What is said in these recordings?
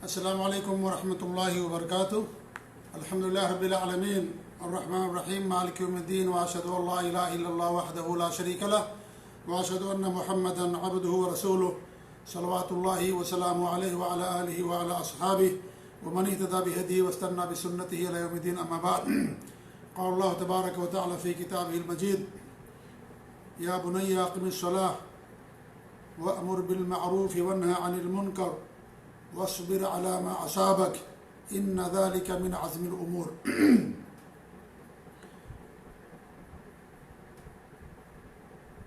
السلام علیکم ورحمۃ اللہ وبرکاتہ۔ الحمدللہ رب العالمین الرحمن الرحیم مالک یوم الدین واشهد ان لا الہ الا اللہ وحدہ لا شریک لہ واشهد ان محمدا عبدہ ورسولہ صلوات اللہ وسلامہ علیہ وعلی آلہ وعلی اصحابہ ومن اهتدى بهدیہ واستنى بسنتہ الی یوم الدین، اما بعد۔ قال اللہ تبارک وتعالی فی کتابہ المجید: یا بنی اقم الصلاة وأمر بالمعروف وانہى عن المنکر واصبر على ما اصابك ان ذلك من عزم الامور۔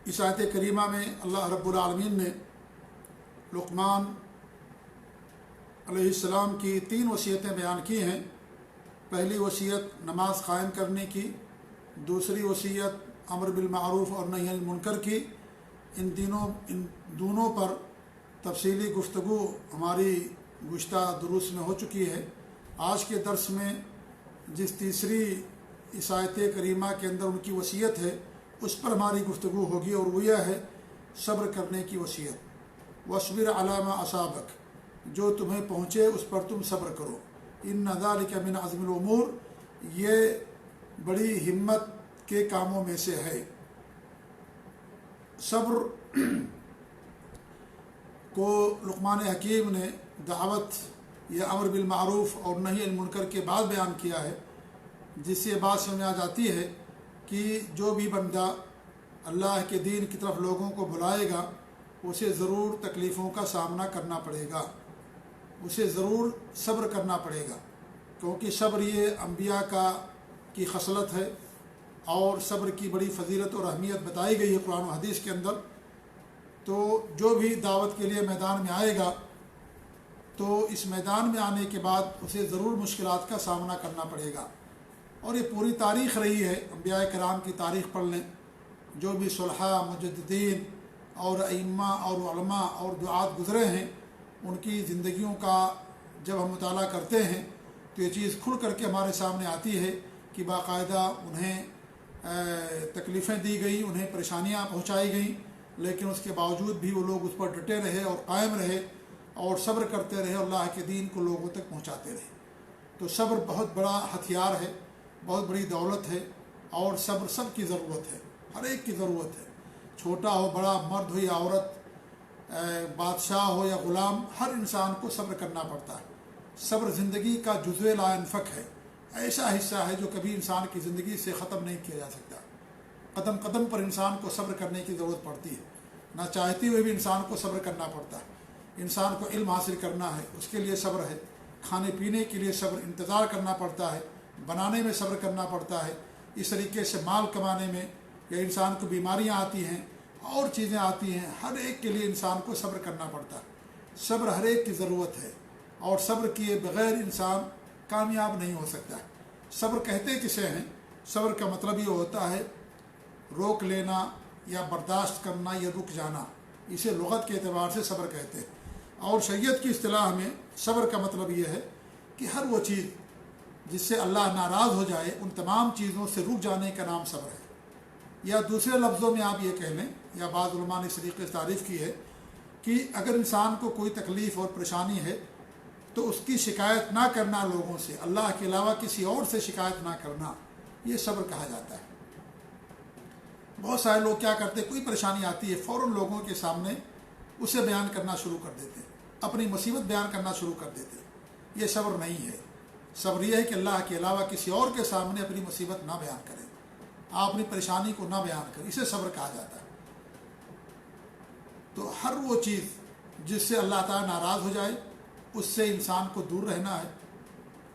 اس آیت کریمہ میں اللہ رب العالمین نے لقمان علیہ السلام کی 3 وصیتیں بیان کی ہیں۔ پہلی وصیت نماز قائم کرنے کی، دوسری وصیت امر بالمعروف اور نہی عن المنکر کی۔ ان دونوں پر تفصیلی گفتگو ہماری گزشتہ دروس میں ہو چکی ہے۔ آج کے درس میں جس تیسری اس آیت کریمہ کے اندر ان کی وصیت ہے، اس پر ہماری گفتگو ہوگی، اور وہ یہ ہے صبر کرنے کی وصیت۔ واصبر علی ما اصابک، جو تمہیں پہنچے اس پر تم صبر کرو۔ ان ذلک من عزم الامور، یہ بڑی ہمت کے کاموں میں سے ہے۔ صبر کو لقمان حکیم نے دعوت یا امر بالمعروف اور نہی عن المنکر کے بعد بیان کیا ہے، جس سے بات سمجھ آ جاتی ہے کہ جو بھی بندہ اللہ کے دین کی طرف لوگوں کو بلائے گا، اسے ضرور تکلیفوں کا سامنا کرنا پڑے گا، اسے ضرور صبر کرنا پڑے گا، کیونکہ صبر یہ انبیاء کی خصلت ہے، اور صبر کی بڑی فضیلت اور اہمیت بتائی گئی ہے قرآن و حدیث کے اندر۔ تو جو بھی دعوت کے لیے میدان میں آئے گا، تو اس میدان میں آنے کے بعد اسے ضرور مشکلات کا سامنا کرنا پڑے گا۔ اور یہ پوری تاریخ رہی ہے، انبیاء کرام کی تاریخ پڑھ لیں، جو بھی صلحاء، مجددین اور ائمہ اور علماء اور دعات گزرے ہیں، ان کی زندگیوں کا جب ہم مطالعہ کرتے ہیں تو یہ چیز کھل کر کے ہمارے سامنے آتی ہے کہ باقاعدہ انہیں تکلیفیں دی گئی، انہیں پریشانیاں پہنچائی گئیں، لیکن اس کے باوجود بھی وہ لوگ اس پر ڈٹے رہے اور قائم رہے اور صبر کرتے رہے، اللہ کے دین کو لوگوں تک پہنچاتے رہے۔ تو صبر بہت بڑا ہتھیار ہے، بہت بڑی دولت ہے، اور صبر سب کی ضرورت ہے، ہر ایک کی ضرورت ہے، چھوٹا ہو بڑا، مرد ہو یا عورت، بادشاہ ہو یا غلام، ہر انسان کو صبر کرنا پڑتا ہے۔ صبر زندگی کا جزو لا ينفک ہے، ایسا حصہ ہے جو کبھی انسان کی زندگی سے ختم نہیں کیا جا سکتا۔ قدم قدم پر انسان کو صبر کرنے کی ضرورت پڑتی ہے، نہ چاہتے ہوئے بھی انسان کو صبر کرنا پڑتا ہے۔ انسان کو علم حاصل کرنا ہے، اس کے لیے صبر ہے، کھانے پینے کے لیے صبر، انتظار کرنا پڑتا ہے، بنانے میں صبر کرنا پڑتا ہے، اس طریقے سے مال کمانے میں، یا انسان کو بیماریاں آتی ہیں اور چیزیں آتی ہیں، ہر ایک کے لیے انسان کو صبر کرنا پڑتا ہے۔ صبر ہر ایک کی ضرورت ہے، اور صبر کیے بغیر انسان کامیاب نہیں ہو سکتا ہے۔ صبر کہتے کسے ہیں؟ صبر کا مطلب یہ ہوتا ہے روک لینا یا برداشت کرنا یا رک جانا، اسے لغت کے اعتبار سے صبر کہتے ہیں۔ اور شریعت کی اصطلاح میں صبر کا مطلب یہ ہے کہ ہر وہ چیز جس سے اللہ ناراض ہو جائے، ان تمام چیزوں سے رک جانے کا نام صبر ہے۔ یا دوسرے لفظوں میں آپ یہ کہہ لیں، یا بعض علماء نے اس طریقے سے تعریف کی ہے کہ اگر انسان کو کوئی تکلیف اور پریشانی ہے تو اس کی شکایت نہ کرنا لوگوں سے، اللہ کے علاوہ کسی اور سے شکایت نہ کرنا، یہ صبر کہا جاتا ہے۔ بہت سارے لوگ کیا کرتے ہیں، کوئی پریشانی آتی ہے فوراً لوگوں کے سامنے اسے بیان کرنا شروع کر دیتے ہیں، اپنی مصیبت بیان کرنا شروع کر دیتے ہیں۔ یہ صبر نہیں ہے۔ صبر یہ ہے کہ اللہ کے علاوہ کسی اور کے سامنے اپنی مصیبت نہ بیان کریں، آپ اپنی پریشانی کو نہ بیان کریں، اسے صبر کہا جاتا ہے۔ تو ہر وہ چیز جس سے اللہ تعالیٰ ناراض ہو جائے، اس سے انسان کو دور رہنا ہے،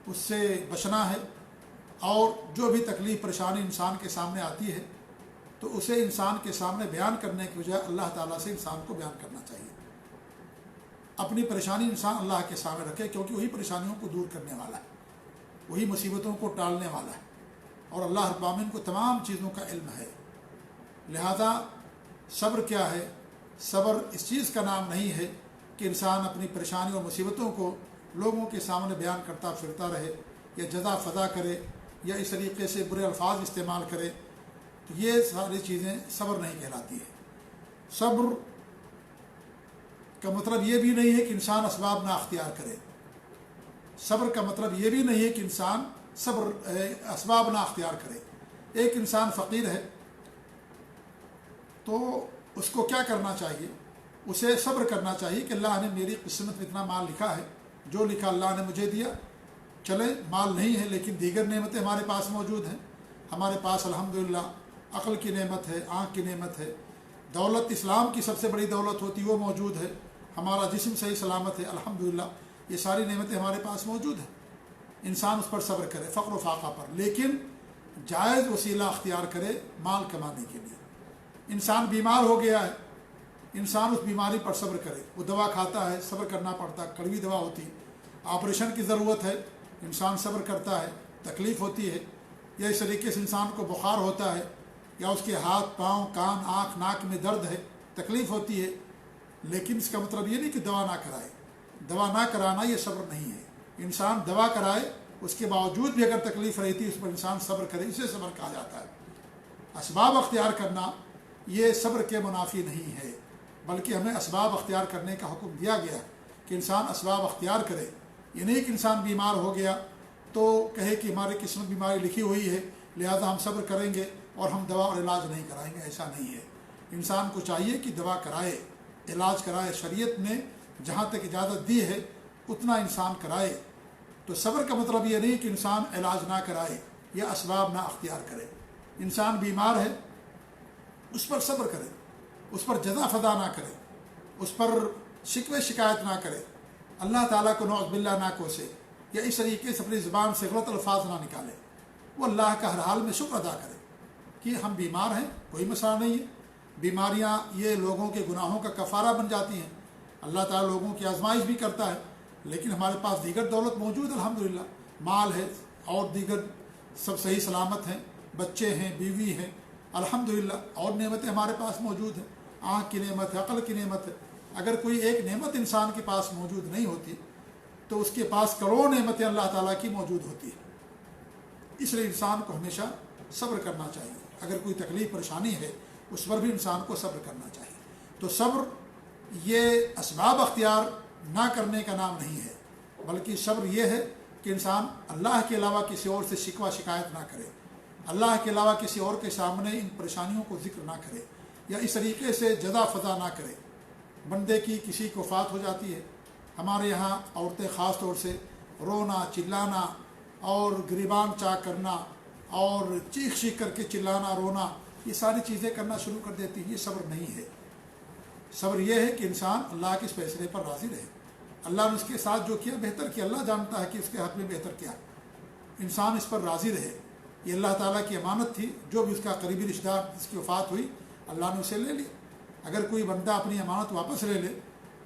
اس سے بچنا ہے، اور جو بھی تکلیف پریشانی انسان کے سامنے آتی ہے تو اسے انسان کے سامنے بیان کرنے کی بجائے اللہ تعالیٰ سے انسان کو بیان کرنا چاہیے۔ اپنی پریشانی انسان اللہ کے سامنے رکھے، کیونکہ وہی پریشانیوں کو دور کرنے والا ہے، وہی مصیبتوں کو ٹالنے والا ہے، اور اللہ رب العالمین کو تمام چیزوں کا علم ہے۔ لہذا صبر کیا ہے؟ صبر اس چیز کا نام نہیں ہے کہ انسان اپنی پریشانی اور مصیبتوں کو لوگوں کے سامنے بیان کرتا پھرتا رہے، یا جزا فضا کرے، یا اس طریقے سے برے الفاظ استعمال کرے، تو یہ ساری چیزیں صبر نہیں کہلاتی ہے۔ صبر کا مطلب یہ بھی نہیں ہے کہ انسان اسباب نہ اختیار کرے، صبر کا مطلب یہ بھی نہیں ہے کہ انسان صبر اسباب نہ اختیار کرے. ایک انسان فقیر ہے تو اس کو کیا کرنا چاہیے؟ اسے صبر کرنا چاہیے کہ اللہ نے میری قسمت میں اتنا مال لکھا ہے، جو لکھا اللہ نے مجھے دیا. چلے مال نہیں ہے لیکن دیگر نعمتیں ہمارے پاس موجود ہیں. ہمارے پاس الحمدللہ عقل کی نعمت ہے، آنکھ کی نعمت ہے، دولت اسلام کی سب سے بڑی دولت ہوتی وہ موجود ہے، ہمارا جسم صحیح سلامت ہے الحمدللہ. یہ ساری نعمتیں ہمارے پاس موجود ہیں. انسان اس پر صبر کرے، فقر و فاقہ پر، لیکن جائز وسیلہ اختیار کرے مال کمانے کے لیے. انسان بیمار ہو گیا ہے، انسان اس بیماری پر صبر کرے. وہ دوا کھاتا ہے، صبر کرنا پڑتا ہے، کڑوی دوا ہوتی ہے. آپریشن کی ضرورت ہے، انسان صبر کرتا ہے، تکلیف ہوتی ہے. یا اس طریقے سے انسان کو بخار ہوتا ہے، یا اس کے ہاتھ پاؤں کان آنکھ ناک میں درد ہے، تکلیف ہوتی ہے. لیکن اس کا مطلب یہ نہیں کہ دوا نہ کرائے. دوا نہ کرانا یہ صبر نہیں ہے. انسان دوا کرائے، اس کے باوجود بھی اگر تکلیف رہتی ہے اس پر انسان صبر کرے، اسے صبر کہا جاتا ہے. اسباب اختیار کرنا یہ صبر کے منافی نہیں ہے، بلکہ ہمیں اسباب اختیار کرنے کا حکم دیا گیا ہے کہ انسان اسباب اختیار کرے. یہ نہیں کہ انسان بیمار ہو گیا تو کہے کہ ہماری قسمت بیماری لکھی ہوئی ہے لہذا ہم صبر کریں گے اور ہم دوا اور علاج نہیں کرائیں گے. ایسا نہیں ہے. انسان کو چاہیے کہ دوا کرائے، علاج کرائے. شریعت نے جہاں تک اجازت دی ہے اتنا انسان کرائے. تو صبر کا مطلب یہ نہیں کہ انسان علاج نہ کرائے یا اسباب نہ اختیار کرے. انسان بیمار ہے، اس پر صبر کرے، اس پر جزا فدا نہ کرے، اس پر شکوے شکایت نہ کرے، اللہ تعالیٰ کو نعوذ باللہ نہ کوسے، یا اس طریقے سے اپنی زبان سے غلط الفاظ نہ نکالے. وہ اللہ کا ہر حال میں شکر ادا کرے کہ ہم بیمار ہیں، کوئی مسئلہ نہیں ہے. بیماریاں یہ لوگوں کے گناہوں کا کفارہ بن جاتی ہیں. اللہ تعالیٰ لوگوں کی آزمائش بھی کرتا ہے، لیکن ہمارے پاس دیگر دولت موجود الحمدللہ. مال ہے اور دیگر سب صحیح سلامت ہیں، بچے ہیں، بیوی ہیں الحمدللہ، اور نعمتیں ہمارے پاس موجود ہیں. آنکھ کی نعمت ہے، عقل کی نعمت ہے. اگر کوئی ایک نعمت انسان کے پاس موجود نہیں ہوتی تو اس کے پاس کروڑوں نعمتیں اللہ تعالیٰ کی موجود ہوتی ہیں. اس لیے انسان کو ہمیشہ صبر کرنا چاہیے. اگر کوئی تکلیف پریشانی ہے اس پر بھی انسان کو صبر کرنا چاہیے. تو صبر یہ اسباب اختیار نہ کرنے کا نام نہیں ہے، بلکہ صبر یہ ہے کہ انسان اللہ کے علاوہ کسی اور سے شکوہ شکایت نہ کرے، اللہ کے علاوہ کسی اور کے سامنے ان پریشانیوں کو ذکر نہ کرے، یا اس طریقے سے جزا فضا نہ کرے. بندے کی کسی کو وفات ہو جاتی ہے، ہمارے یہاں عورتیں خاص طور سے رونا چلانا اور گریبان چاک کرنا اور چیخ چیخ کر کے چلانا رونا، یہ ساری چیزیں کرنا شروع کر دیتی ہیں. یہ صبر نہیں ہے. صبر یہ ہے کہ انسان اللہ کے اس فیصلے پر راضی رہے. اللہ نے اس کے ساتھ جو کیا بہتر کیا، اللہ جانتا ہے کہ اس کے حق میں بہتر کیا. انسان اس پر راضی رہے. یہ اللہ تعالیٰ کی امانت تھی. جو بھی اس کا قریبی رشتہ دار جس کی وفات ہوئی اللہ نے اسے لے لی. اگر کوئی بندہ اپنی امانت واپس لے لے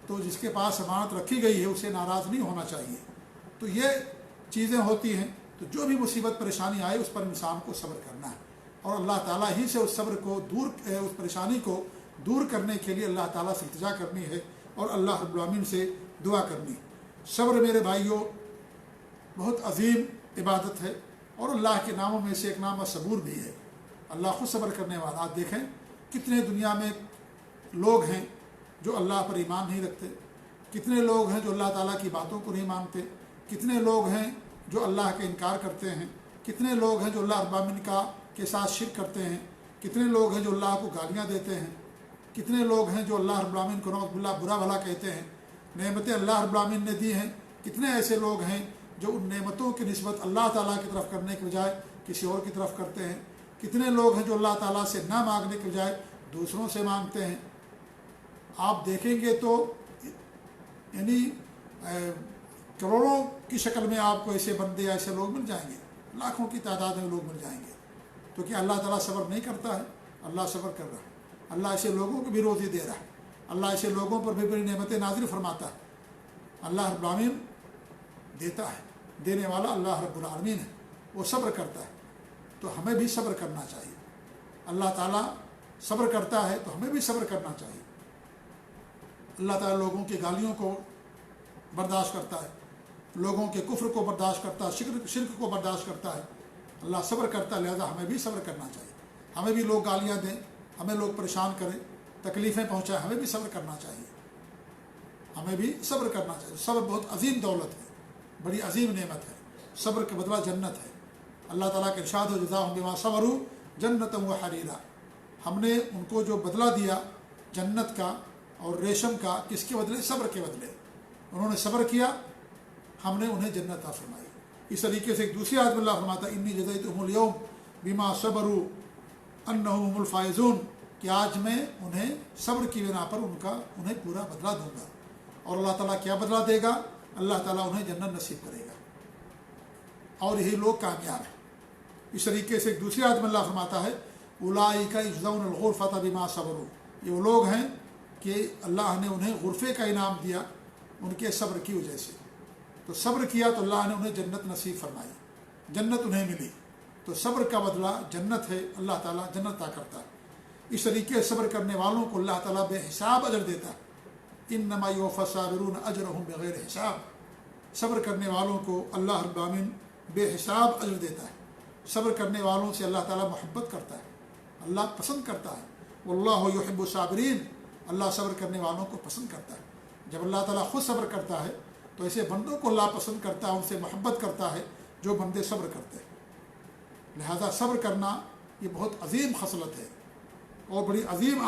تو جس کے پاس امانت رکھی گئی ہے اسے ناراض نہیں ہونا چاہیے. تو یہ چیزیں ہوتی ہیں. تو جو بھی مصیبت پریشانی آئے اس پر انسان کو صبر کرنا ہے، اور اللہ تعالیٰ ہی سے اس صبر کو اس پریشانی کو دور کرنے کے لیے اللہ تعالیٰ سے التجا کرنی ہے اور اللہ رب العالمین سے دعا کرنی. صبر میرے بھائیوں بہت عظیم عبادت ہے، اور اللہ کے ناموں میں سے ایک نام صبور بھی ہے. اللہ خود صبر کرنے والا. آپ دیکھیں کتنے دنیا میں لوگ ہیں جو اللہ پر ایمان نہیں رکھتے، کتنے لوگ ہیں جو اللہ تعالیٰ کی باتوں کو نہیں مانتے، کتنے لوگ ہیں جو اللہ کا انکار کرتے ہیں، کتنے لوگ ہیں جو اللہ رب العالمین کے ساتھ شرک کرتے ہیں، کتنے لوگ ہیں جو اللہ کو گالیاں دیتے ہیں، کتنے لوگ ہیں جو اللہ رب العالمین کو نعوذ باللہ برا بھلا کہتے ہیں. نعمتیں اللہ رب العالمین نے دی ہیں. کتنے ایسے لوگ ہیں جو ان نعمتوں کی نسبت اللہ تعالیٰ کی طرف کرنے کے بجائے کسی اور کی طرف کرتے ہیں. کتنے لوگ ہیں جو اللہ تعالیٰ سے نہ مانگنے کے بجائے دوسروں سے مانگتے ہیں. آپ دیکھیں گے تو یعنی کروڑوں کی شکل میں آپ کو ایسے بندے ایسے لوگ مل جائیں گے، لاکھوں کی تعداد میں لوگ مل جائیں گے. تو کیا اللہ تعالیٰ صبر نہیں کرتا ہے؟ اللہ صبر کر رہا ہے. اللہ ایسے لوگوں کو بھی روزی دے رہا ہے. اللہ ایسے لوگوں پر بھی بڑی نعمتیں نازل فرماتا ہے. اللہ رب العالمین دیتا ہے، دینے والا اللہ رب العالمین ہے. وہ صبر کرتا ہے تو ہمیں بھی صبر کرنا چاہیے. اللہ تعالیٰ صبر کرتا ہے تو ہمیں بھی صبر کرنا چاہیے. اللہ تعالیٰ لوگوں کی گالیوں کو برداشت کرتا ہے، لوگوں کے کفر کو برداشت کرتا ہے، شرک کو برداشت کرتا ہے. اللہ صبر کرتا ہے، لہذا ہمیں بھی صبر کرنا چاہیے. ہمیں بھی لوگ گالیاں دیں، ہمیں لوگ پریشان کریں، تکلیفیں پہنچائیں، ہمیں بھی صبر کرنا چاہیے. ہمیں بھی صبر کرنا چاہیے. صبر بہت عظیم دولت ہے، بڑی عظیم نعمت ہے. صبر کا بدلہ جنت ہے. اللہ تعالیٰ کے ارشاد و جزاءہم بما صبروا جنۃ و حریرا. ہم نے ان کو جو بدلہ دیا جنت کا اور ریشم کا، کس کے بدلے؟ صبر کے بدلے. انہوں نے صبر کیا، ہم نے انہیں جنت عطا فرمائی. اس طریقے سے ایک دوسری آیت میں اللہ فرماتا ہے انی جزیتہم الیوم بما صبروا انہم هم الفائزون، کہ آج میں انہیں صبر کی بنا پر انہیں پورا بدلہ دوں گا. اور اللہ تعالیٰ کیا بدلہ دے گا؟ اللہ تعالیٰ انہیں جنت نصیب کرے گا اور یہی لوگ کامیاب ہیں. اس طریقے سے ایک دوسری آیت میں اللہ فرماتا ہے اولئک یجزون الغرفۃ بما صبروا، یہ وہ لوگ ہیں کہ اللہ نے انہیں غرفے کا انعام دیا ان کے صبر کی وجہ سے. تو صبر کیا تو اللہ نے انہیں جنت نصیب فرمائی، جنت انہیں ملی. تو صبر کا بدلہ جنت ہے، اللہ تعالیٰ جنت عطا کرتا ہے. اس طریقے سے صبر کرنے والوں کو اللہ تعالیٰ بے حساب اجر دیتا ہے. انما یوفی الصابرون اجرهم بغیر حساب. صبر کرنے والوں کو اللہ رب العالمین بے حساب اجر دیتا ہے. صبر کرنے والوں سے اللہ تعالیٰ محبت کرتا ہے، اللہ پسند کرتا ہے. واللہ یحب الصابرین، اللہ صبر کرنے والوں کو پسند کرتا ہے. جب اللہ تعالیٰ خود صبر کرتا ہے تو ایسے بندوں کو اللہ پسند کرتا ہے، ان سے محبت کرتا ہے جو بندے صبر کرتے ہیں. لہذا صبر کرنا یہ بہت عظیم خصلت ہے اور بڑی عظیم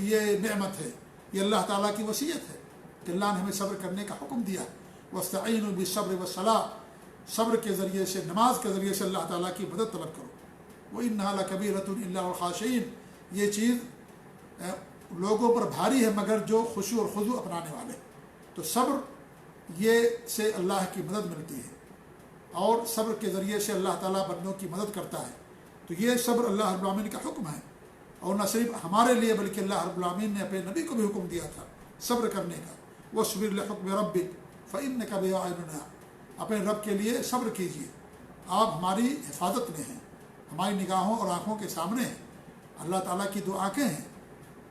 یہ نعمت ہے. یہ اللہ تعالیٰ کی وصیت ہے کہ اللہ نے ہمیں صبر کرنے کا حکم دیا. واستعینوا بالصبر والصلاۃ، صبر کے ذریعے سے، نماز کے ذریعے سے اللہ تعالیٰ کی مدد طلب کرو. وَإِنَّهَا لَكَبِيرَةٌ إِلَّا الْخَاشِعِينَ، یہ چیز لوگوں پر بھاری ہے مگر جو خشوع اور خضوع اپنانے والے. تو صبر یہ سے اللہ کی مدد ملتی ہے اور صبر کے ذریعے سے اللہ تعالیٰ بندوں کی مدد کرتا ہے. تو یہ صبر اللہ رب العالمین کا حکم ہے، اور نہ صرف ہمارے لیے بلکہ اللہ رب العالمین نے اپنے نبی کو بھی حکم دیا تھا صبر کرنے کا. وَاصْبِرْ لِحُکْمِ رَبِّكَ فَإِنَّكَ بِأَعْيُنِنَا، اپنے رب کے لیے صبر کیجیے، آپ ہماری حفاظت میں ہیں، ہماری نگاہوں اور آنکھوں کے سامنے ہیں. اللہ تعالیٰ کی دو آنکھیں ہیں،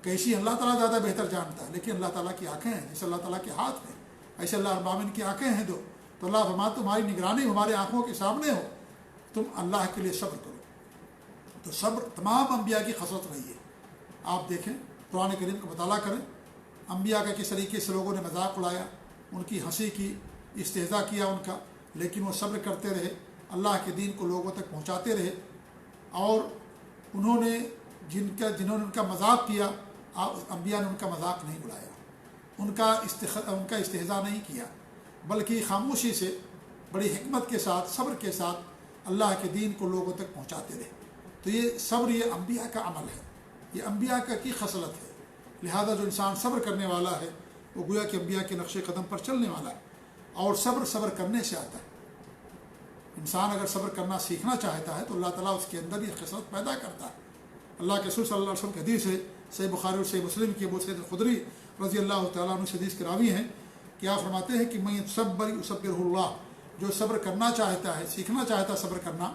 کیسی اللہ تعالیٰ زیادہ بہتر جانتا ہے، لیکن اللہ تعالیٰ کی آنکھیں ہیں جیسے اللہ تعالیٰ کے ہاتھ ہیں، ایسے اللہ رب العالمین کی آنکھیں ہیں دو. تو اللہ فرماتا تمہاری نگرانی ہمارے آنکھوں کے سامنے ہو، تم اللہ کے لیے صبر کرو. تو صبر تمام انبیاء کی خصلت رہی ہے. آپ دیکھیں قرآن کریم کا مطالعہ کریں، انبیاء کا کس طریقے سے لوگوں نے مذاق اڑایا، ان کی ہنسی کی، استہزاء کیا ان کا، لیکن وہ صبر کرتے رہے، اللہ کے دین کو لوگوں تک پہنچاتے رہے. اور انہوں نے جنہوں نے ان کا مذاق کیا، انبیاء نے ان کا مذاق نہیں اڑایا، ان کا استہزاء نہیں کیا، بلکہ خاموشی سے بڑی حکمت کے ساتھ، صبر کے ساتھ اللہ کے دین کو لوگوں تک پہنچاتے رہے. تو یہ صبر یہ انبیاء کا عمل ہے، یہ انبیاء کی خصلت ہے. لہذا جو انسان صبر کرنے والا ہے وہ گویا کہ انبیاء کے نقش قدم پر چلنے والا ہے. اور صبر کرنے سے آتا ہے. انسان اگر صبر کرنا سیکھنا چاہتا ہے تو اللہ تعالیٰ اس کے اندر یہ خصلت پیدا کرتا ہے. اللہ کے رسول صلی اللہ علیہ وسلم کی حدیث ہے، صحیح بخاری اور صحیح مسلم کی، ابو سعید الخدری رضی اللہ تعالیٰ عنہ حدیث کے راوی ہیں کہ آپ فرماتے ہیں کہ میں صبر یصبرہ اللہ، جو صبر کرنا چاہتا ہے، سیکھنا چاہتا ہے صبر کرنا،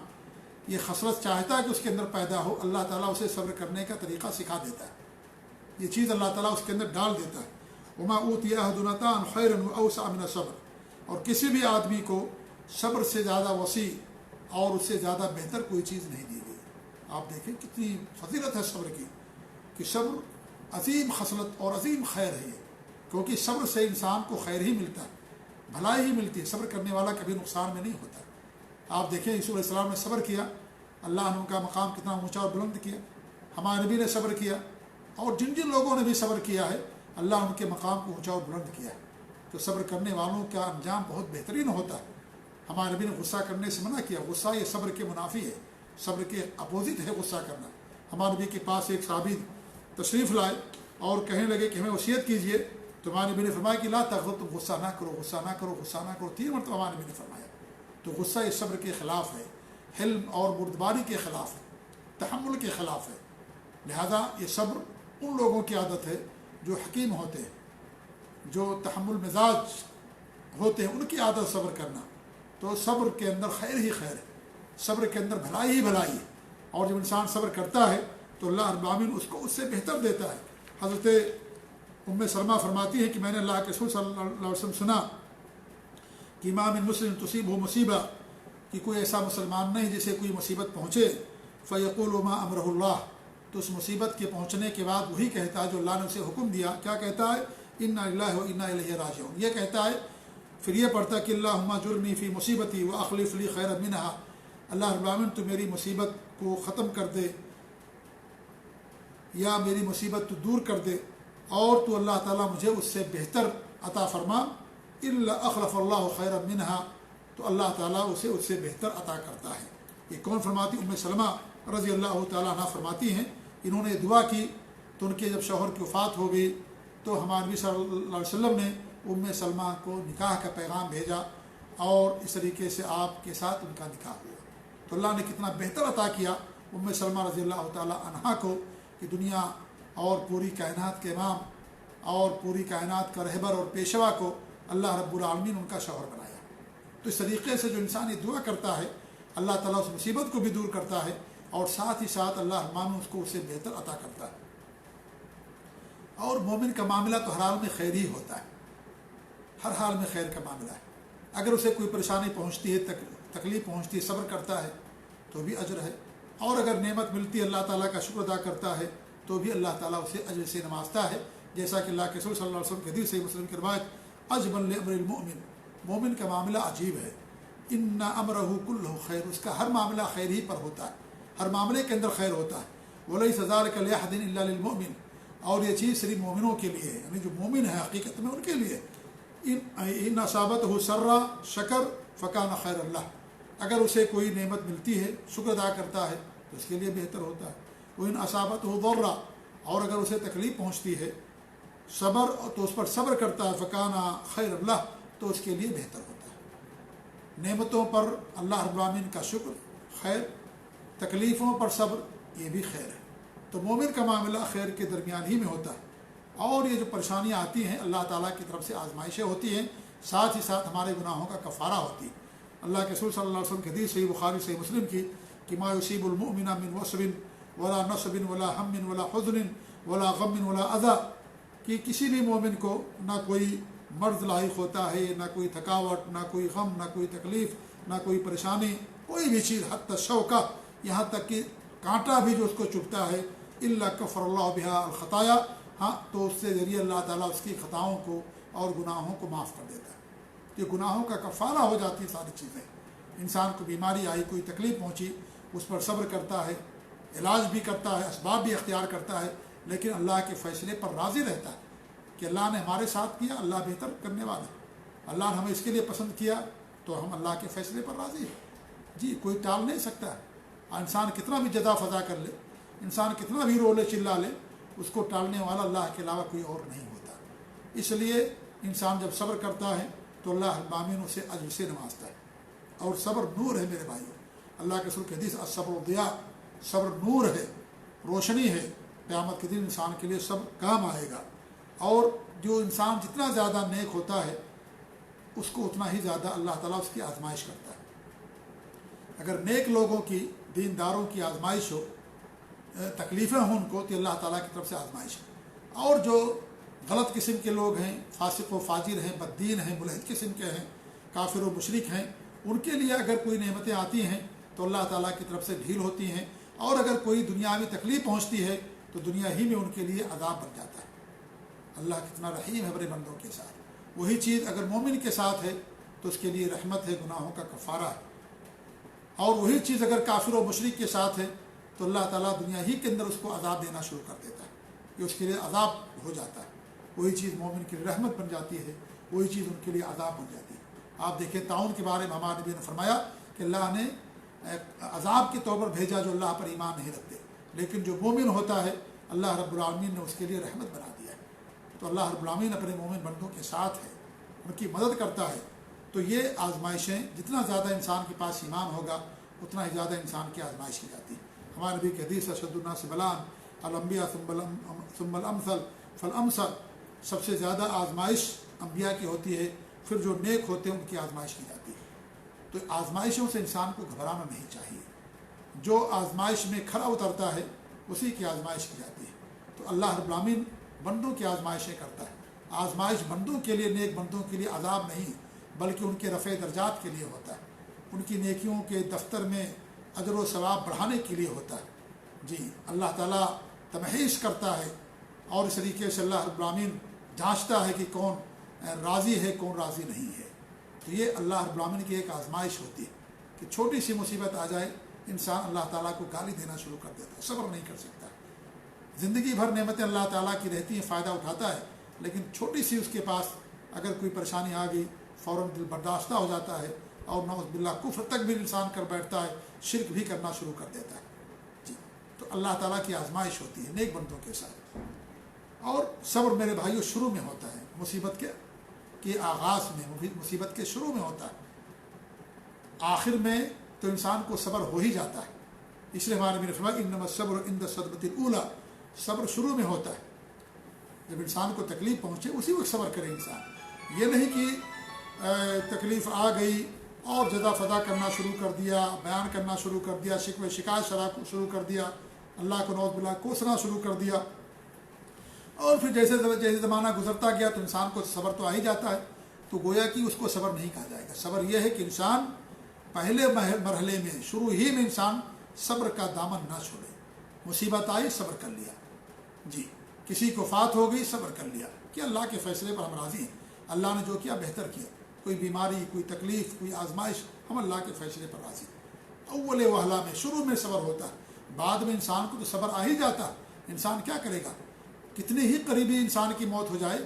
یہ خصلت چاہتا ہے کہ اس کے اندر پیدا ہو، اللہ تعالیٰ اسے صبر کرنے کا طریقہ سکھا دیتا ہے. یہ چیز اللہ تعالیٰ اس کے اندر ڈال دیتا ہے. وما اوتی احد طعاما خیرا واوسع من الصبر، اور کسی بھی آدمی کو صبر سے زیادہ وسیع اور اس سے زیادہ بہتر کوئی چیز نہیں دی گئی. آپ دیکھیں کتنی فضیلت ہے صبر کی، کہ صبر عظیم خصلت اور عظیم خیر ہے، کیونکہ صبر سے انسان کو خیر ہی ملتا ہے، بھلائی ہی ملتی ہے. صبر کرنے والا کبھی نقصان میں نہیں ہوتا. آپ دیکھیں یوسف علیہ السلام نے صبر کیا، اللہ نے ان کا مقام کتنا اونچا اور بلند کیا. ہمارے نبی نے صبر کیا، اور جن جن لوگوں نے بھی صبر کیا ہے اللہ ان کے مقام کو اونچا اور بلند کیا. تو صبر کرنے والوں کا انجام بہت بہترین ہوتا ہے. ہمارے نبی نے غصہ کرنے سے منع کیا، غصہ یہ صبر کے منافی ہے، صبر کے اپوزٹ ہے غصہ کرنا. ہمارے نبی کے پاس ایک صحابی تشریف لائے اور کہنے لگے کہ ہمیں وصیت کیجیے. تو ہمارے نبی نے فرمایا کہ لا تغضب، تم غصہ نہ کرو، غصہ نہ کرو، غصہ نہ کرو. 3 مرتبہ ہمارے نبی نے فرمایا. تو غصہ یہ صبر کے خلاف ہے، حلم اور بردباری کے خلاف ہے، تحمل کے خلاف ہے. لہذا یہ صبر ان لوگوں کی عادت ہے جو حکیم ہوتے ہیں، جو تحمل مزاج ہوتے ہیں، ان کی عادت صبر کرنا. تو صبر کے اندر خیر ہی خیر ہے، صبر کے اندر بھلائی ہی بھلائی ہے. اور جب انسان صبر کرتا ہے تو اللہ رب العالمین اس کو اس سے بہتر دیتا ہے. حضرت ام سلمہ فرماتی ہے کہ میں نے اللہ کے رسول صلی اللہ علیہ وسلم سنا کہ ما من مسلم تصیبہ مصیبہ، کہ کوئی ایسا مسلمان نہیں جسے کوئی مصیبت پہنچے، فیقول ما امرہ اللہ، تو اس مصیبت کے پہنچنے کے بعد وہی کہتا ہے جو اللہ نے اسے حکم دیا. کیا کہتا ہے؟ انا للہ و انا الیہ راجعون. یہ کہتا ہے پھر یہ پڑھتا کہ اللہم جرنی فی مصیبتی و اخلف لی خیر منہا، اللہ رب العالمین تو میری مصیبت کو ختم کر دے یا میری مصیبت تو دور کر دے، اور تو اللہ تعالیٰ مجھے اس سے بہتر عطا فرما، الا اخلف اللہ خیر منہا، تو اللہ تعالیٰ اسے اس سے بہتر عطا کرتا ہے۔ یہ کون فرماتی؟ ام سلمہ رضی اللہ تعالیٰ عنہ فرماتی ہیں، انہوں نے دعا کی تو ان کے جب شوہر کی وفات ہو گئی تو ہمارے نبی صلی اللہ علیہ وسلم نے ام سلمہ کو نکاح کا پیغام بھیجا، اور اس طریقے سے آپ کے ساتھ ان کا نکاح ہوا۔ تو اللہ نے کتنا بہتر عطا کیا ام سلمہ رضی اللہ تعالیٰ عنہا کو، کہ دنیا اور پوری کائنات کے امام اور پوری کائنات کا رہبر اور پیشوا کو اللہ رب العالمین ان کا شوہر بنایا۔ تو اس طریقے سے جو انسان یہ دعا کرتا ہے، اللہ تعالیٰ اس مصیبت کو بھی دور کرتا ہے، اور ساتھ ہی ساتھ اللہ رحمان اس کو اس سے بہتر عطا کرتا ہے۔ اور مومن کا معاملہ تو ہر حال میں خیر ہی ہوتا ہے، ہر حال میں خیر کا معاملہ ہے۔ اگر اسے کوئی پریشانی پہنچتی ہے، تکلیف پہنچتی ہے، صبر کرتا ہے تو بھی اجر ہے، اور اگر نعمت ملتی ہے اللہ تعالیٰ کا شکر ادا کرتا ہے تو بھی اللہ تعالیٰ اسے اجر سے نوازتا ہے، جیسا کہ اللہ کے رسول صلی اللہ علیہ وسلم کے حدیث صحیح مسلم کی روایت، عجبا لامر المؤمن، مومن کا معاملہ عجیب ہے، ان امرہ کلہ خیر، اس کا ہر معاملہ خیر ہی پر ہوتا ہے، ہر معاملے کے اندر خیر ہوتا ہے، ولیس ذلک لأحد الا للمؤمن، اور یہ چیز صرف مومنوں کے لیے ہے، یعنی جو مومن ہے حقیقت میں ان کے لیے، ان اصابتہ سرا شکر فکان خیر اللہ، اگر اسے کوئی نعمت ملتی ہے شکر ادا کرتا ہے تو اس کے لیے بہتر ہوتا ہے، وہ ان اصابتہ ضرا، اور اگر اسے تکلیف پہنچتی ہے صبر تو اس پر صبر کرتا ہے فکان خیر اللہ، تو اس کے لیے بہتر ہوتا ہے۔ نعمتوں پر اللہ رب العالمین کا شکر خیر، تکلیفوں پر صبر یہ بھی خیر ہے۔ تو مومن کا معاملہ خیر کے درمیان ہی میں ہوتا ہے، اور یہ جو پریشانیاں آتی ہیں اللہ تعالیٰ کی طرف سے آزمائشیں ہوتی ہیں، ساتھ ہی ساتھ ہمارے گناہوں کا کفارہ ہوتی ہے۔ اللہ کے رسول صلی اللہ علیہ وسلم کی حدیث صحیح بخاری صحیح مسلم کی کہ ما یصیب المؤمن من وصب ولا نصب ولا ہم ولا حزن ولا غم ولا اذى، کہ کسی بھی مومن کو نہ کوئی مرض لاحق ہوتا ہے، نہ کوئی تھکاوٹ، نہ کوئی غم، نہ کوئی تکلیف، نہ کوئی پریشانی، کوئی بھی چیز، حتی الشوکہ، یہاں تک کہ کانٹا بھی جو اس کو چبھتا ہے، الا کفر اللہ بہا الخطایا، ہاں تو اس سے ذریعے اللہ تعالیٰ اس کی خطاؤں کو اور گناہوں کو معاف کر دیتا ہے۔ یہ گناہوں کا کفارہ ہو جاتی ہیں ساری چیزیں۔ انسان کو بیماری آئی، کوئی تکلیف پہنچی، اس پر صبر کرتا ہے، علاج بھی کرتا ہے، اسباب بھی اختیار کرتا ہے، لیکن اللہ کے فیصلے پر راضی رہتا ہے کہ اللہ نے ہمارے ساتھ کیا، اللہ بہتر کرنے والا ہے، اللہ نے ہمیں اس کے لیے پسند کیا تو ہم اللہ کے فیصلے پر راضی ہیں۔ جی کوئی ٹال نہیں سکتا ہے، انسان کتنا بھی جزا فضا کر لے، انسان کتنا بھی رولے چلا لے، اس کو ٹالنے والا اللہ کے علاوہ کوئی اور نہیں ہوتا۔ اس لیے انسان جب صبر کرتا ہے تو اللہ العالمین اسے اجر سے نوازتا ہے، اور صبر نور ہے میرے بھائیوں۔ اللہ کے رسول کی حدیث الصبر ضیاء، صبر نور ہے، روشنی ہے، قیامت کے دن انسان کے لیے صبر کام آئے گا۔ اور جو انسان جتنا زیادہ نیک ہوتا ہے اس کو اتنا ہی زیادہ اللہ تعالیٰ اس کی آزمائش کرتا ہے۔ اگر نیک لوگوں کی، دینداروں کی آزمائش ہو، تکلیفیں ہوں ان کو، تو اللہ تعالیٰ کی طرف سے آزمائش ہے۔ اور جو غلط قسم کے لوگ ہیں، فاسق و فاجر ہیں، بددین ہیں، ملحد قسم کے ہیں، کافر و مشرک ہیں، ان کے لیے اگر کوئی نعمتیں آتی ہیں تو اللہ تعالیٰ کی طرف سے ڈھیل ہوتی ہیں، اور اگر کوئی دنیاوی تکلیف پہنچتی ہے تو دنیا ہی میں ان کے لیے عذاب بن جاتا ہے۔ اللہ کتنا رحیم ہے بڑے بندوں کے ساتھ۔ وہی چیز اگر مومن کے ساتھ ہے تو اس کے لیے رحمت ہے، گناہوں کا کفارہ ہے، اور وہی چیز اگر کافر و مشرک کے ساتھ ہے تو اللہ تعالیٰ دنیا ہی کے اندر اس کو عذاب دینا شروع کر دیتا ہے، کہ اس کے لیے عذاب ہو جاتا ہے۔ وہی چیز مومن کے لیے رحمت بن جاتی ہے، وہی چیز ان کے لیے عذاب بن جاتی ہے۔ آپ دیکھیں طاعون کے بارے میں ہمارے نبی نے فرمایا کہ اللہ نے عذاب کے طور پر بھیجا جو اللہ پر ایمان نہیں رکھتے، لیکن جو مومن ہوتا ہے اللہ رب العالمین نے اس کے لیے رحمت بنا دیا ہے۔ تو اللہ رب العالمین اپنے مومن بندوں کے ساتھ ہے، ان کی مدد کرتا ہے۔ تو یہ آزمائشیں جتنا زیادہ انسان کے پاس ایمان ہوگا اتنا ہی زیادہ انسان کی آزمائش کی جاتی ہے۔ ہمارے نبی کی حدیث اشد الناس بلاء الانبیاء ثم الامثل فالامثل، سب سے زیادہ آزمائش انبیاء کی ہوتی ہے، پھر جو نیک ہوتے ہیں ان کی آزمائش کی جاتی ہے۔ تو آزمائشوں سے انسان کو گھبرانا نہیں چاہیے، جو آزمائش میں کھرا اترتا ہے اسی کی آزمائش کی جاتی ہے۔ تو اللہ رب العالمین بندوں کی آزمائشیں کرتا ہے۔ آزمائش بندوں کے لیے، نیک بندوں کے لیے عذاب نہیں، بلکہ ان کے رفع درجات کے لیے ہوتا ہے، ان کی نیکیوں کے دفتر میں اجر و ثواب بڑھانے کے لیے ہوتا ہے۔ جی اللہ تعالیٰ تمحیص کرتا ہے، اور اس طریقے سے اللہ رب العالمین جانچتا ہے کہ کون راضی ہے، کون راضی نہیں ہے۔ تو یہ اللہ رب العالمین کی ایک آزمائش ہوتی ہے کہ چھوٹی سی مصیبت آ جائے انسان اللہ تعالیٰ کو گالی دینا شروع کر دیتا ہے، صبر نہیں کر سکتا۔ زندگی بھر نعمتیں اللہ تعالیٰ کی رہتی ہیں، فائدہ اٹھاتا ہے، لیکن چھوٹی سی اس کے پاس اگر کوئی پریشانی آ گئی فوراً دل برداشتہ ہو جاتا ہے، اور نعوذ باللہ کفر تک بھی انسان کر بیٹھتا ہے، شرک بھی کرنا شروع کر دیتا ہے۔ جی، تو اللہ تعالیٰ کی آزمائش ہوتی ہے نیک بندوں کے ساتھ۔ اور صبر میرے بھائیوں شروع میں ہوتا ہے، مصیبت کے آغاز میں، مصیبت کے شروع میں ہوتا ہے، آخر میں تو انسان کو صبر ہو ہی جاتا ہے۔ اس لیے ہمارے نبی نے فرمایا انما الصبر عند الصدمۃ الاولی، صبر شروع میں ہوتا ہے، جب انسان کو تکلیف پہنچے اسی وقت صبر کرے انسان۔ یہ نہیں کہ تکلیف آ گئی اور جزا فضا کرنا شروع کر دیا، بیان کرنا شروع کر دیا، شکوہ شکایت شروع کر دیا، اللہ کو نعوذ باللہ کوسنا شروع کر دیا، اور پھر جیسے زمانہ گزرتا گیا تو انسان کو صبر تو آ ہی جاتا ہے، تو گویا کہ اس کو صبر نہیں کہا جائے گا۔ صبر یہ ہے کہ انسان پہلے مرحلے میں، شروع ہی میں انسان صبر کا دامن نہ چھوڑے۔ مصیبت آئی صبر کر لیا، جی، کسی کو فات ہو گئی صبر کر لیا کہ اللہ کے فیصلے پر ہم راضی ہیں، اللہ نے جو کیا بہتر کیا، کوئی بیماری، کوئی تکلیف، کوئی آزمائش، ہم اللہ کے فیصلے پر راضی ہیں۔ اول وہلا میں شروع میں صبر ہوتا ہے، بعد میں انسان کو تو صبر آ ہی جاتا ہے، انسان کیا کرے گا؟ کتنے ہی قریبی انسان کی موت ہو جائے،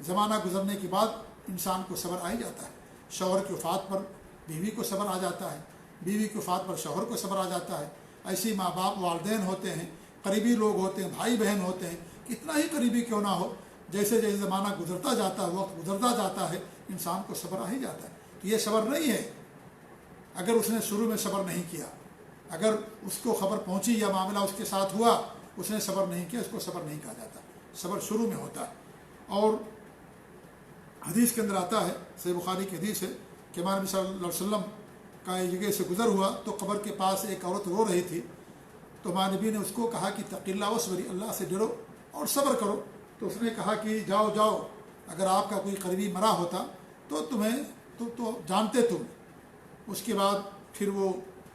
زمانہ گزرنے کے بعد انسان کو صبر آ ہی جاتا ہے۔ شوہر کی وفات پر بیوی کو صبر آ جاتا ہے، بیوی کی وفات پر شوہر کو صبر آ جاتا ہے۔ ایسی ماں باپ، والدین ہوتے ہیں، قریبی لوگ ہوتے ہیں، بھائی بہن ہوتے ہیں، کتنا ہی قریبی کیوں نہ ہو، جیسے جیسے زمانہ گزرتا جاتا ہے، وقت گزرتا جاتا ہے، انسان کو صبر آ ہی جاتا ہے۔ تو یہ صبر نہیں ہے اگر اس نے شروع میں صبر نہیں کیا، اگر اس کو خبر پہنچی یا معاملہ اس کے ساتھ ہوا، اس نے صبر نہیں کیا، اس کو صبر نہیں کہا جاتا۔ صبر شروع میں ہوتا ہے۔ اور حدیث کے اندر آتا ہے، صحیح بخاری کی حدیث ہے کہ ہمارے نبی صلی اللہ علیہ وسلم کا ایک جگہ سے گزر ہوا تو قبر کے پاس ایک عورت رو رہی تھی، تو ہمارے نبی نے اس کو کہا کہ اتق اللہ واصبری، اللہ سے ڈرو اور صبر کرو۔ تو اس نے کہا کہ جاؤ جاؤ، اگر آپ کا کوئی قریبی مرا ہوتا تو تو جانتے تم۔ اس کے بعد پھر وہ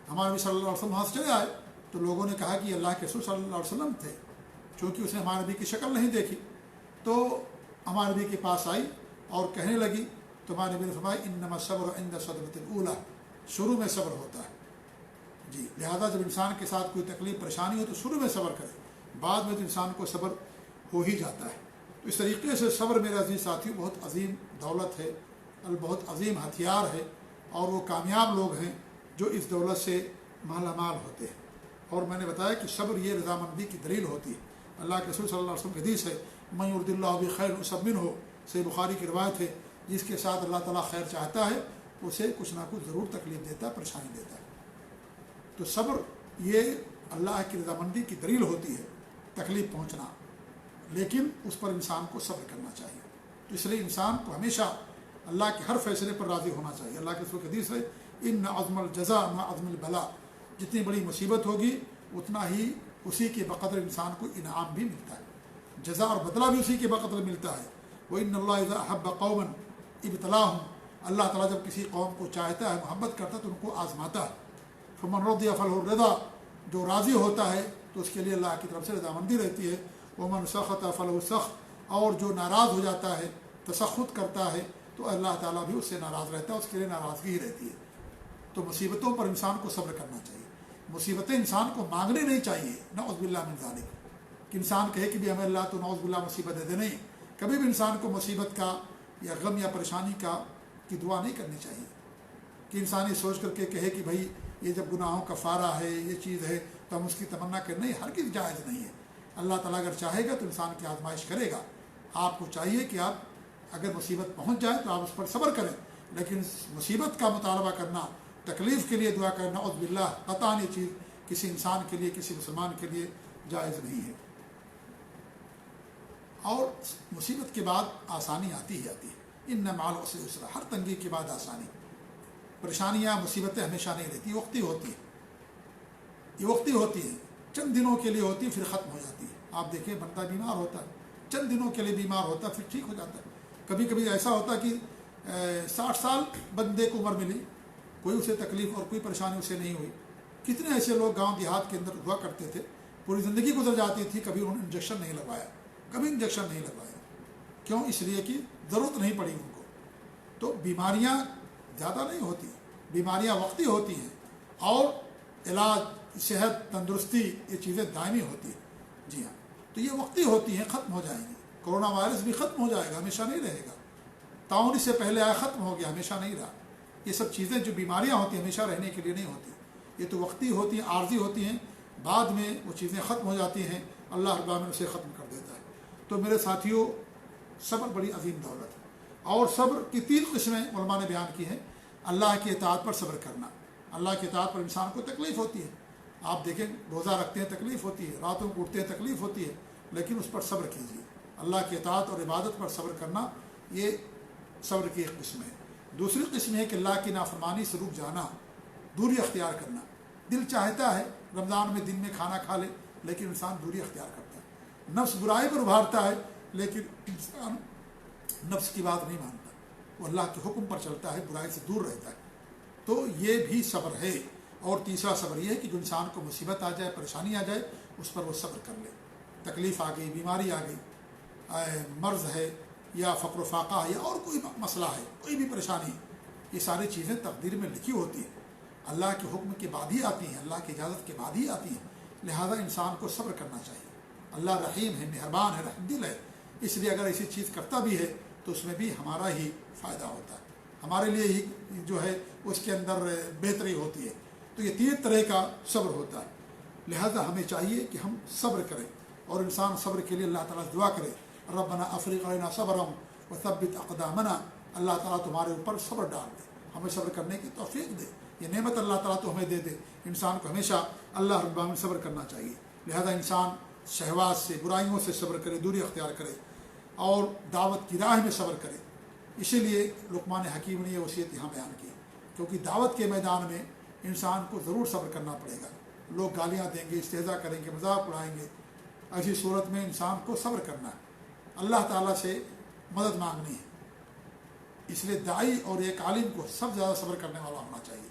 ہمارے نبی صلی اللہ علیہ وسلم وہاں سے چلے آئے، تو لوگوں نے کہا کہ اللہ کے رسول صلی اللہ علیہ وسلم تھے، چونکہ اس نے ہمارے نبی کی شکل نہیں دیکھی، تو ہمارے نبی کے پاس آئی اور کہنے لگی، تو ہمارے نبی نے فرمایا انما الصبر عند الصدمۃ الاولی، شروع میں صبر ہوتا ہے۔ جی، لہذا جب انسان کے ساتھ کوئی تکلیف پریشانی ہو تو شروع میں صبر کرے، بعد میں تو انسان کو صبر ہو ہی جاتا ہے۔ تو اس طریقے سے صبر میرے عزیز ساتھیوں بہت عظیم دولت ہے اور بہت عظیم ہتھیار ہے، اور وہ کامیاب لوگ ہیں جو اس دولت سے مالا مال ہوتے ہیں۔ اور میں نے بتایا کہ صبر یہ رضامندی کی دلیل ہوتی ہے۔ اللہ کے رسول صلی اللہ علیہ وسلم کی حدیث ہے من یرد اللہ بخیر یصب منہ، صحیح بخاری کی روایت ہے، جس کے ساتھ اللہ تعالیٰ خیر چاہتا ہے اسے کچھ نہ کچھ ضرور تکلیف دیتا ہے، پریشانی دیتا ہے۔ تو صبر یہ اللہ کی رضامندی کی دلیل ہوتی ہے، تکلیف پہنچنا، لیکن اس پر انسان کو صبر کرنا چاہیے۔ تو اس لیے انسان کو ہمیشہ اللہ کے ہر فیصلے پر راضی ہونا چاہیے۔ اللہ کے رسول کی حدیث ہے ان عظم الجزا مع عظم البلا، جتنی بڑی مصیبت ہوگی اتنا ہی اسی کے بقدر انسان کو انعام بھی ملتا ہے، جزا اور بدلہ بھی اسی کے بقدر ملتا ہے۔ وَإِنَّ اللَّهَ إِذَا أَحَبَّ قَوْمًا ابْتَلَاهُمْ، اللہ تعالیٰ جب کسی قوم کو چاہتا ہے، محبت کرتا ہے تو ان کو آزماتا ہے۔ فَمَنْ رَضِيَ فَلَهُ الرِّضَا، جو راضی ہوتا ہے تو اس کے لیے اللہ کی طرف سے رضامندی رہتی ہے۔ وَمَنْ سَخَطَ فَلَهُ السَّخْطُ، اور جو ناراض ہو جاتا ہے، تسخط کرتا ہے، تو اللہ تعالیٰ بھی اس سے ناراض رہتا ہے، اس کے لیے ناراضگی ہی رہتی ہے۔ تو مصیبتوں پر انسان کو صبر کرنا چاہیے۔ مصیبتیں انسان کو مانگنی نہیں چاہیے، نعوذ باللہ من ذالک، کہ انسان کہے کہ بھی ہمیں اللہ تو نعوذ باللہ مصیبت دے دے، نہیں، کبھی بھی انسان کو مصیبت کا یا غم یا پریشانی کی دعا نہیں کرنی چاہیے، کہ انسان یہ سوچ کر کے کہے کہ بھائی یہ جب گناہوں کا فارہ ہے، یہ چیز ہے تو ہم اس کی تمنا کریں، نہیں، ہرگز جائز نہیں ہے۔ اللہ تعالیٰ اگر چاہے گا تو انسان کی آزمائش کرے گا۔ آپ کو چاہیے کہ آپ اگر مصیبت پہنچ جائے تو آپ اس پر صبر کریں، لیکن مصیبت کا مطالبہ کرنا، تکلیف کے لیے دعا کرنا، نعوذ باللہ، قطعاً یہ چیز کسی انسان کے لیے، کسی مسلمان کے لیے جائز نہیں ہے۔ اور مصیبت کے بعد آسانی آتی ہی آتی ہے، ان مع العسر یسرا، ہر تنگی کے بعد آسانی۔ پریشانیاں، مصیبتیں ہمیشہ نہیں رہتی، یہ وقتی ہوتی ہے، یہ وقتی ہوتی ہے، چند دنوں کے لیے ہوتی ہے، پھر ختم ہو جاتی ہے۔ آپ دیکھیں بندہ بیمار ہوتا ہے، چند دنوں کے لیے بیمار ہوتا ہے، پھر ٹھیک ہو جاتا ہے۔ کبھی کبھی ایسا ہوتا ہے کہ 60 سال بندے کو عمر ملی، کوئی اسے تکلیف اور کوئی پریشانی اسے نہیں ہوئی۔ کتنے ایسے لوگ گاؤں دیہات کے اندر ہوا کرتے تھے، پوری زندگی گزر جاتی تھی، کبھی انہوں نے انجیکشن نہیں لگوایا، کبھی انجیکشن نہیں لگوایا، کیوں؟ اس لیے کہ ضرورت نہیں پڑی ان کو۔ تو بیماریاں زیادہ نہیں ہوتی، بیماریاں وقتی ہوتی ہیں، اور علاج، صحت، تندرستی، یہ چیزیں دائمی ہوتی ہیں۔ جی ہاں، تو یہ وقتی ہوتی ہیں، ختم ہو جائیں گی۔ کرونا وائرس بھی ختم ہو جائے گا، ہمیشہ نہیں رہے گا۔ تعاون اس سے پہلے آیا، ختم ہو گیا، ہمیشہ نہیں رہا۔ یہ سب چیزیں جو بیماریاں ہوتی ہیں ہمیشہ رہنے کے لیے نہیں ہوتی، یہ تو وقتی ہوتی ہیں، عارضی ہوتی ہیں، بعد میں وہ چیزیں ختم ہو جاتی ہیں، اللہ رب العالمین اسے ختم کر دیتا ہے۔ تو میرے ساتھیوں، صبر بڑی عظیم دولت ہے، اور صبر کی 3 قسمیں علماء نے بیان کی ہیں۔ اللہ کی اطاعت پر صبر کرنا، اللہ کی اطاعت پر انسان کو تکلیف ہوتی ہے، آپ دیکھیں روزہ رکھتے ہیں تکلیف ہوتی ہے، راتوں کو اٹھتے ہیں تکلیف ہوتی ہے، لیکن اس پر صبر کیجیے۔ اللہ کی اطاعت اور عبادت پر صبر کرنا، یہ صبر کی ایک قسم ہے۔ دوسری قسم ہے کہ اللہ کی نافرمانی سے رک جانا، دوری اختیار کرنا۔ دل چاہتا ہے رمضان میں دن میں کھانا کھا لے، لیکن انسان دوری اختیار کرتا ہے۔ نفس برائی پر ابھارتا ہے، لیکن انسان نفس کی بات نہیں مانتا، وہ اللہ کے حکم پر چلتا ہے، برائی سے دور رہتا ہے۔ تو یہ بھی صبر ہے۔ اور تیسرا صبر یہ ہے کہ جو انسان کو مصیبت آ جائے، پریشانی آ جائے، اس پر وہ صبر کر لے۔ تکلیف آ گئی، بیماری آ گئی، مرض ہے، یا فقر و فاقہ ہے، یا اور کوئی مسئلہ ہے، کوئی بھی پریشانی، یہ ساری چیزیں تقدیر میں لکھی ہوتی ہیں، اللہ کے حکم کے بعد ہی آتی ہیں، اللہ کی اجازت کے بعد ہی آتی ہیں۔ لہذا انسان کو صبر کرنا چاہیے۔ اللہ رحیم ہے، مہربان ہے، رحم دل ہے، اس لیے اگر ایسی چیز کرتا بھی ہے تو اس میں بھی ہمارا ہی فائدہ ہوتا ہے، ہمارے لیے ہی جو ہے اس کے اندر بہتری ہوتی ہے۔ تو یہ 3 طرح کا صبر ہوتا ہے۔ لہذا ہمیں چاہیے کہ ہم صبر کریں، اور انسان صبر کے لیے اللہ تعالیٰ سے دعا کرے، ربنا افرغ علینا صبرا وثبت اقدامنا، اللہ تعالیٰ تمہارے اوپر صبر ڈال دے، ہمیں صبر کرنے کی توفیق دے۔ یہ نعمت اللہ تعالیٰ تو ہمیں دے دے۔ انسان کو ہمیشہ اللہ رب العالمین صبر کرنا چاہیے۔ لہذا انسان شہوات سے، برائیوں سے صبر کرے، دوری اختیار کرے، اور دعوت کی راہ میں صبر کرے۔ اسی لیے لقمان حکیم نے یہ وصیت یہاں بیان کی، کیونکہ دعوت کے میدان میں انسان کو ضرور صبر کرنا پڑے گا۔ لوگ گالیاں دیں گے، استہزاء کریں گے، مذاق اڑائیں گے، ایسی صورت میں انسان کو صبر کرنا ہے، اللہ تعالیٰ سے مدد مانگنی ہے۔ اس لیے داعی اور ایک عالم کو سب سے زیادہ صبر کرنے والا ہونا چاہیے،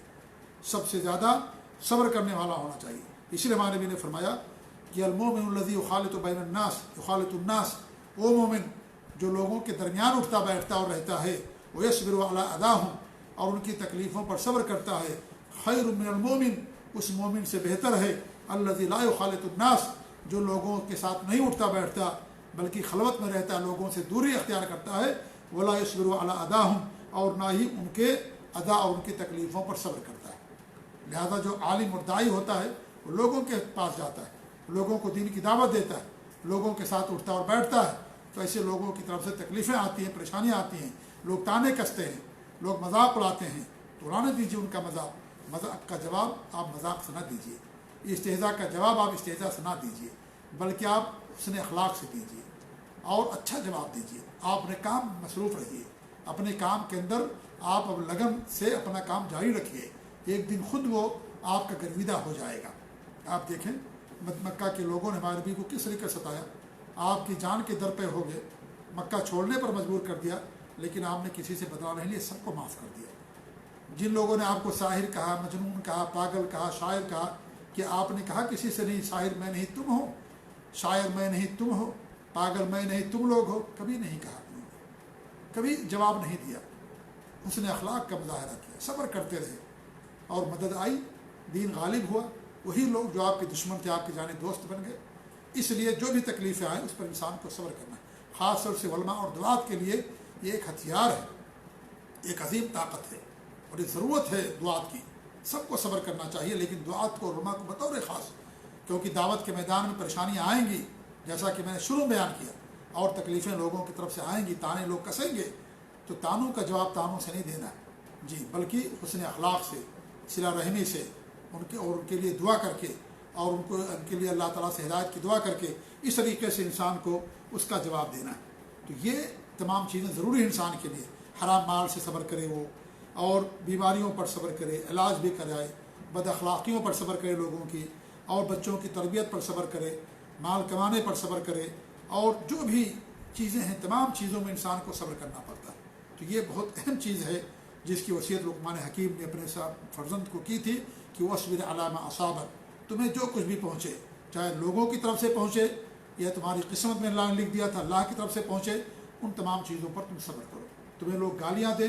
سب سے زیادہ صبر کرنے والا ہونا چاہیے۔ اس لیے ہمارے نبی نے فرمایا کہ المومن الذی یخالط بین الناس یخالط الناس، وہ مومن جو لوگوں کے درمیان اٹھتا بیٹھتا اور رہتا ہے، وہ یصبر علی اذاہم، اور ان کی تکلیفوں پر صبر کرتا ہے، خیر من المومن، اس مومن سے بہتر ہے الذی لا یخالط الناس، جو لوگوں کے ساتھ نہیں اٹھتا بیٹھتا بلکہ خلوت میں رہتا ہے، لوگوں سے دوری اختیار کرتا ہے، ولا یصبر علی اذاہم، اور نہ ہی ان کے اذا اور ان کی تکلیفوں پر صبر کرتا ہے۔ لہذا جو عالم اور داعی ہوتا ہے وہ لوگوں کے پاس جاتا ہے، لوگوں کو دین کی دعوت دیتا ہے، لوگوں کے ساتھ اٹھتا اور بیٹھتا ہے، تو ایسے لوگوں کی طرف سے تکلیفیں آتی ہیں، پریشانیاں آتی ہیں، لوگ تانے کستے ہیں، لوگ مذاق اڑاتے ہیں، تو اڑانے دیجیے ان کا مذاق کا جواب آپ مذاق سے نہ دیجیے، استہزاء کا جواب آپ استہزاء سے نہ دیجیے، بلکہ آپ حسن اخلاق سے دیجیے اور اچھا جواب دیجیے۔ آپ اپنے کام مصروف رہیے، اپنے کام کے اندر آپ اب لگن سے اپنا کام جاری رکھیے، ایک دن خود وہ آپ کا گرویدہ ہو جائے گا۔ آپ دیکھیں مکہ کے لوگوں نے ہمارے نبی کو کس طریقے سے ستایا، آپ کی جان کے در پہ ہو گئے، مکہ چھوڑنے پر مجبور کر دیا، لیکن آپ نے کسی سے بدلا نہیں لیا، سب کو معاف کر دیا۔ جن لوگوں نے آپ کو ساحر کہا، مجنون کہا، پاگل کہا، شاعر کہا، کہ آپ نے کہا کسی سے نہیں، ساحر میں نہیں تم ہو، شاعر میں نہیں تم ہو، پاگل میں نہیں تم لوگ ہو، کبھی نہیں کہا، کبھی جواب نہیں دیا، حسن اخلاق کا مظاہرہ کیا، صبر کرتے رہے، اور مدد آئی، دین غالب ہوا، وہی لوگ جو آپ کے دشمن تھے آپ کے جانے دوست بن گئے۔ اس لیے جو بھی تکلیفیں آئیں اس پر انسان کو صبر کرنا ہے، خاص طور سے علماء اور دعات کے لیے یہ ایک ہتھیار ہے، ایک عظیم طاقت ہے، اور یہ ضرورت ہے دعات کی، سب کو صبر کرنا چاہیے، لیکن دعات کو علماء کو بطور خاص، کیونکہ دعوت کے میدان میں پریشانیاں آئیں گی، جیسا کہ میں نے شروع بیان کیا، اور تکلیفیں لوگوں کی طرف سے آئیں گی، تانے لوگ کسیں گے، تو تانوں کا جواب تانوں سے نہیں دینا ہے، جی، بلکہ حسن اخلاق سے، صلہ رحمی سے، ان کے لیے دعا کر کے، اور ان کے لیے اللہ تعالیٰ سے ہدایت کی دعا کر کے، اس طریقے سے انسان کو اس کا جواب دینا ہے۔ تو یہ تمام چیزیں ضروری ہیں انسان کے لیے، حرام مال سے صبر کرے وہ، اور بیماریوں پر صبر کرے، علاج بھی کرائے، بد اخلاقیوں پر صبر کرے لوگوں کی، اور بچوں کی تربیت پر صبر کرے، مال کمانے پر صبر کرے، اور جو بھی چیزیں ہیں تمام چیزوں میں انسان کو صبر کرنا پڑتا ہے۔ تو یہ بہت اہم چیز ہے جس کی وصیت لقمان حکیم نے اپنے فرزند کو کی تھی کہ وَاصْبِرْ عَلَىٰ مَا أَصَابَكَ، تمہیں جو کچھ بھی پہنچے، چاہے لوگوں کی طرف سے پہنچے یا تمہاری قسمت میں اللہ نے لکھ دیا تھا، اللہ کی طرف سے پہنچے، ان تمام چیزوں پر تم صبر کرو۔ تمہیں لوگ گالیاں دیں،